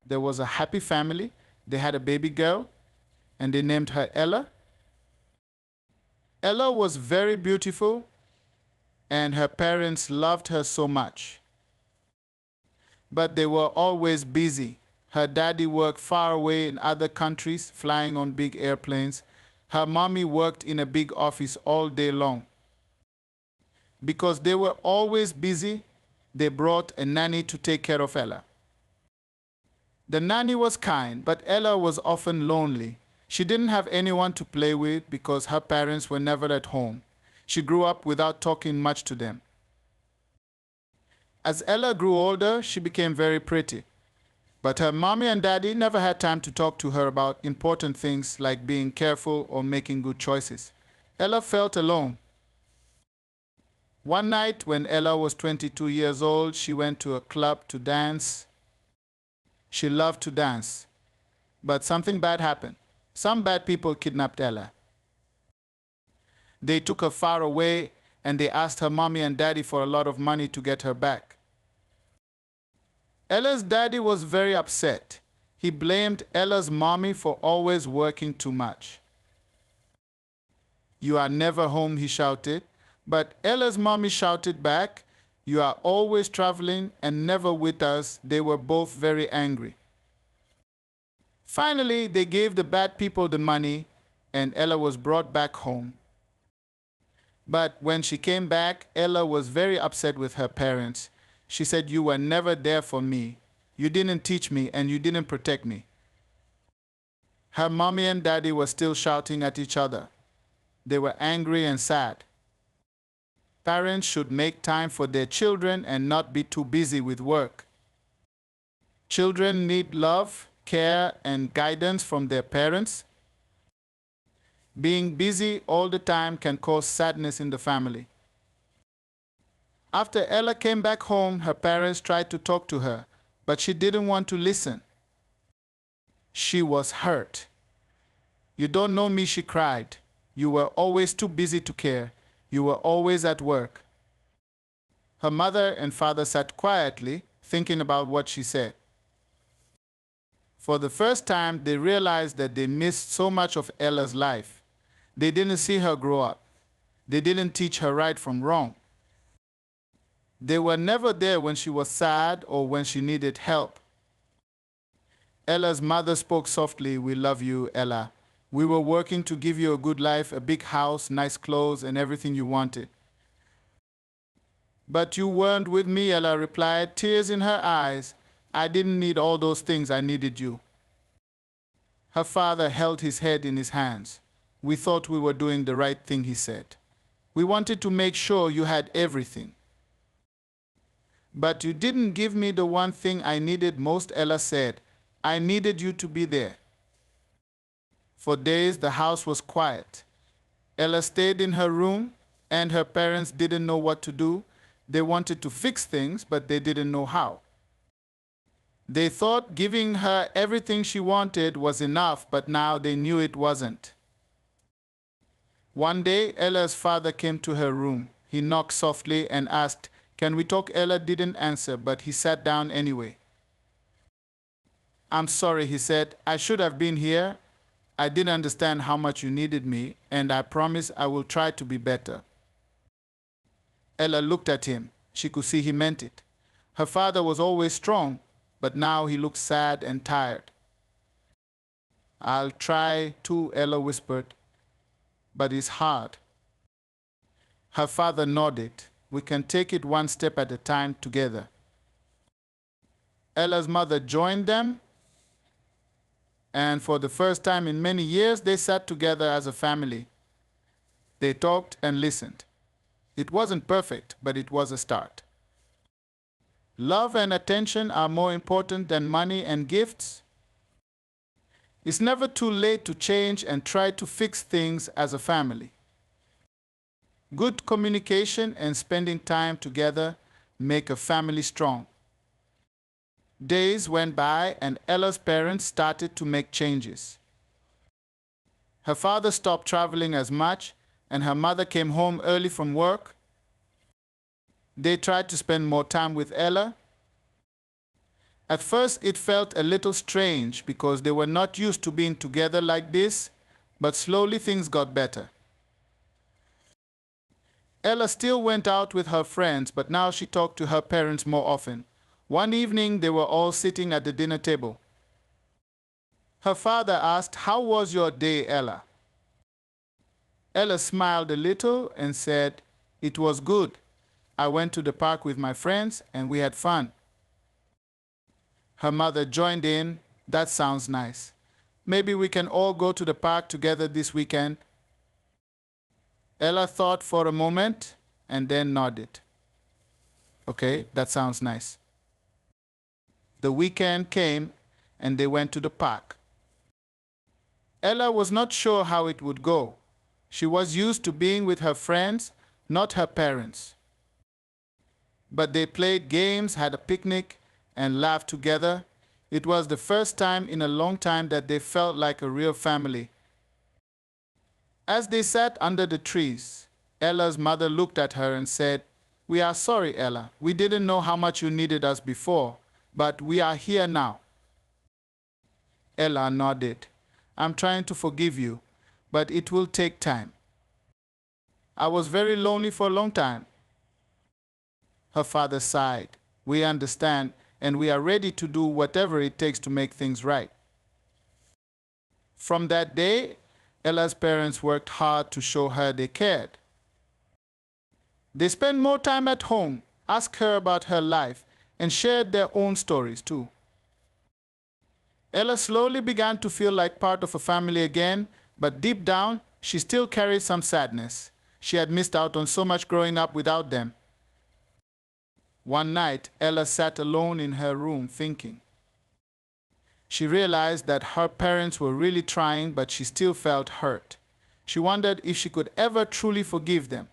there was a happy family. They had a baby girl, and they named her Ella. Ella was very beautiful, and her parents loved her so much. But they were always busy. Her daddy worked far away in other countries, flying on big airplanes. Her mommy worked in a big office all day long. Because they were always busy, they brought a nanny to take care of Ella. The nanny was kind, but Ella was often lonely. She didn't have anyone to play with because her parents were never at home. She grew up without talking much to them. As Ella grew older, she became very pretty. But her mommy and daddy never had time to talk to her about important things like being careful or making good choices. Ella felt alone. One night when Ella was 22 years old, she went to a club to dance. She loved to dance. But something bad happened. Some bad people kidnapped Ella. They took her far away and they asked her mommy and daddy for a lot of money to get her back. Ella's daddy was very upset. He blamed Ella's mommy for always working too much. "You are never home," he shouted. But Ella's mommy shouted back, "You are always traveling and never with us." They were both very angry. Finally, they gave the bad people the money and Ella was brought back home. But when she came back, Ella was very upset with her parents. She said, "You were never there for me. You didn't teach me and you didn't protect me." Her mommy and daddy were still shouting at each other. They were angry and sad. Parents should make time for their children and not be too busy with work. Children need love, care, and guidance from their parents. Being busy all the time can cause sadness in the family. After Ella came back home, her parents tried to talk to her, but she didn't want to listen. She was hurt. "You don't know me," she cried. "You were always too busy to care. You were always at work." Her mother and father sat quietly, thinking about what she said. For the first time, they realized that they missed so much of Ella's life. They didn't see her grow up. They didn't teach her right from wrong. They were never there when she was sad or when she needed help. Ella's mother spoke softly, "We love you, Ella. We were working to give you a good life, a big house, nice clothes, and everything you wanted." "But you weren't with me," Ella replied, tears in her eyes. "I didn't need all those things, I needed you." Her father held his head in his hands. "We thought we were doing the right thing," he said. "We wanted to make sure you had everything. But you didn't give me the one thing I needed most," Ella said. "I needed you to be there." For days, the house was quiet. Ella stayed in her room, and her parents didn't know what to do. They wanted to fix things, but they didn't know how. They thought giving her everything she wanted was enough, but now they knew it wasn't. One day, Ella's father came to her room. He knocked softly and asked, "Can we talk?" Ella didn't answer, but he sat down anyway. "I'm sorry," he said. "I should have been here. I didn't understand how much you needed me, and I promise I will try to be better." Ella looked at him. She could see he meant it. Her father was always strong, but now he looked sad and tired. "I'll try to," Ella whispered, "but it's hard." Her father nodded. "We can take it one step at a time together." Ella's mother joined them, and for the first time in many years, they sat together as a family. They talked and listened. It wasn't perfect, but it was a start. Love and attention are more important than money and gifts. It's never too late to change and try to fix things as a family. Good communication and spending time together make a family strong. Days went by and Ella's parents started to make changes. Her father stopped traveling as much and her mother came home early from work. They tried to spend more time with Ella. At first it felt a little strange because they were not used to being together like this, but slowly things got better. Ella still went out with her friends, but now she talked to her parents more often. One evening they were all sitting at the dinner table. Her father asked, "How was your day, Ella?" Ella smiled a little and said, "It was good. I went to the park with my friends and we had fun." Her mother joined in. "That sounds nice. Maybe we can all go to the park together this weekend." Ella thought for a moment and then nodded. "Okay, that sounds nice." The weekend came and they went to the park. Ella was not sure how it would go. She was used to being with her friends, not her parents. But they played games, had a picnic, and laughed together. It was the first time in a long time that they felt like a real family. As they sat under the trees, Ella's mother looked at her and said, "We are sorry, Ella. We didn't know how much you needed us before, but we are here now." Ella nodded. "I'm trying to forgive you, but it will take time. I was very lonely for a long time." Her father sighed. "We understand, and we are ready to do whatever it takes to make things right." From that day, Ella's parents worked hard to show her they cared. They spent more time at home, asked her about her life, and shared their own stories too. Ella slowly began to feel like part of a family again, but deep down, she still carried some sadness. She had missed out on so much growing up without them. One night, Ella sat alone in her room thinking. She realized that her parents were really trying, but she still felt hurt. She wondered if she could ever truly forgive them.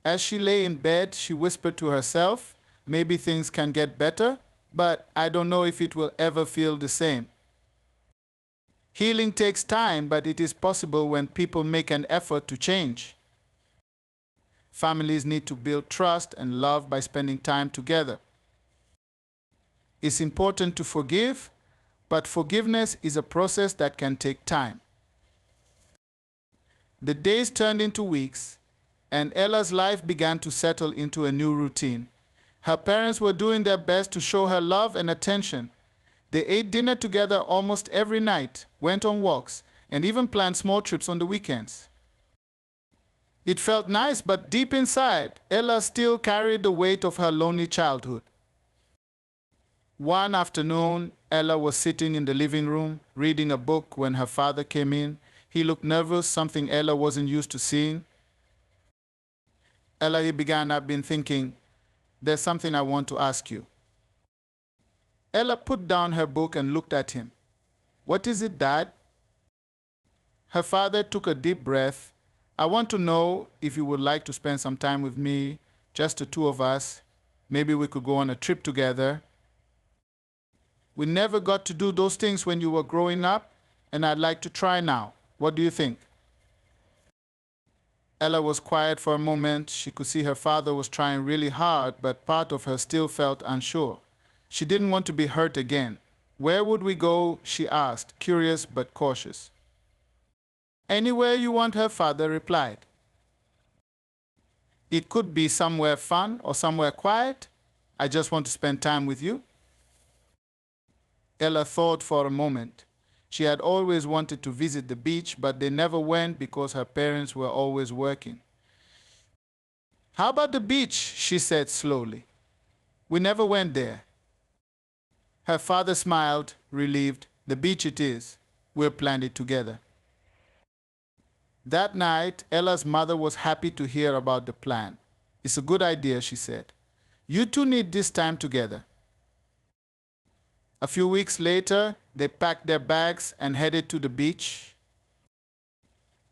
As she lay in bed, she whispered to herself, "Maybe things can get better, but I don't know if it will ever feel the same." Healing takes time, but it is possible when people make an effort to change. Families need to build trust and love by spending time together. It's important to forgive, but forgiveness is a process that can take time. The days turned into weeks, and Ella's life began to settle into a new routine. Her parents were doing their best to show her love and attention. They ate dinner together almost every night, went on walks, and even planned small trips on the weekends. It felt nice, but deep inside, Ella still carried the weight of her lonely childhood. One afternoon, Ella was sitting in the living room, reading a book when her father came in. He looked nervous, something Ella wasn't used to seeing. "Ella," he began, "I've been thinking, there's something I want to ask you." Ella put down her book and looked at him. "What is it, Dad?" Her father took a deep breath. "I want to know if you would like to spend some time with me, just the two of us. Maybe we could go on a trip together. We never got to do those things when you were growing up, and I'd like to try now. What do you think?" Ella was quiet for a moment. She could see her father was trying really hard, but part of her still felt unsure. She didn't want to be hurt again. "Where would we go?" she asked, curious but cautious. "Anywhere you want," her father replied. "It could be somewhere fun or somewhere quiet. I just want to spend time with you." Ella thought for a moment. She had always wanted to visit the beach, but they never went because her parents were always working. "How about the beach?" she said slowly. "We never went there." Her father smiled, relieved. "The beach it is. We'll plan it together." That night, Ella's mother was happy to hear about the plan. "It's a good idea," she said. "You two need this time together." A few weeks later, they packed their bags and headed to the beach.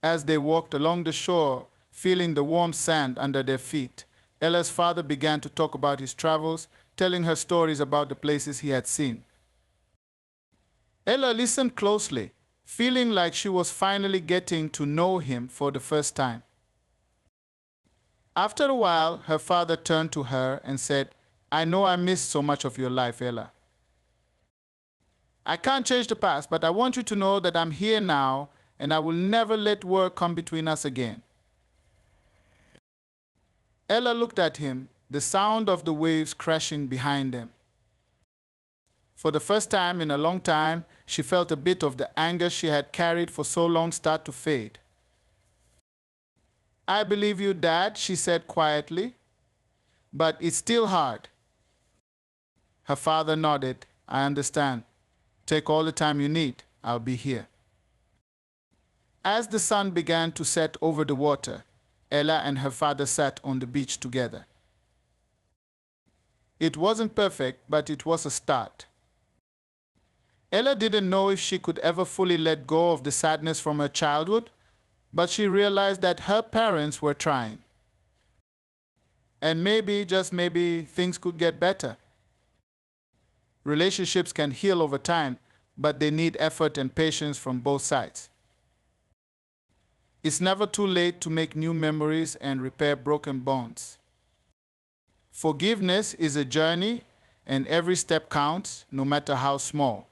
As they walked along the shore, feeling the warm sand under their feet, Ella's father began to talk about his travels, telling her stories about the places he had seen. Ella listened closely, feeling like she was finally getting to know him for the first time. After a while, her father turned to her and said, I know I missed so much of your life, Ella. I can't change the past, but I want you to know that I'm here now and I will never let war come between us again. Ella looked at him, the sound of the waves crashing behind them. For the first time in a long time, she felt a bit of the anger she had carried for so long start to fade. I believe you, Dad, she said quietly, but it's still hard. Her father nodded. I understand. Take all the time you need. I'll be here. As the sun began to set over the water, Ella and her father sat on the beach together. It wasn't perfect, but it was a start. Ella didn't know if she could ever fully let go of the sadness from her childhood, but she realized that her parents were trying. And maybe, just maybe, things could get better. Relationships can heal over time, but they need effort and patience from both sides. It's never too late to make new memories and repair broken bonds. Forgiveness is a journey, and every step counts, no matter how small.